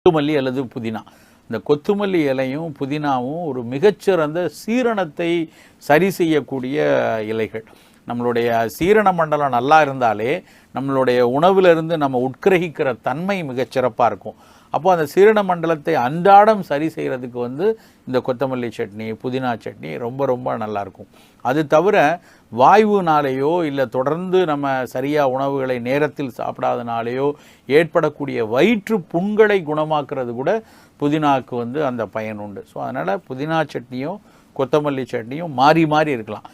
கொத்துமல்லி அல்லது புதினா. இந்த கொத்துமல்லி இலையும் புதினாவும் ஒரு மிகச்சிறந்த சீரணத்தை சரி செய்யக்கூடிய இலைகள். நம்மளுடைய சீரண மண்டலம் நல்லா இருந்தாலே நம்மளுடைய உணவிலிருந்து நம்ம உட்கிரகிக்கிற தன்மை மிகச்சிறப்பாக இருக்கும். அப்போ அந்த சீரண மண்டலத்தை அன்றாடம் சரி செய்கிறதுக்கு இந்த கொத்தமல்லி சட்னி, புதினா சட்னி ரொம்ப ரொம்ப நல்லாயிருக்கும். அது தவிர வாயுனாலேயோ இல்லை தொடர்ந்து நம்ம சரியாக உணவுகளை நேரத்தில் சாப்பிடாதனாலேயோ ஏற்படக்கூடிய வயிற்று புண்களை குணமாக்குறது கூட புதினாவுக்கு அந்த பயன் உண்டு. ஸோ அதனால் புதினா சட்னியும் கொத்தமல்லி சட்னியும் மாறி மாறி இருக்கலாம்.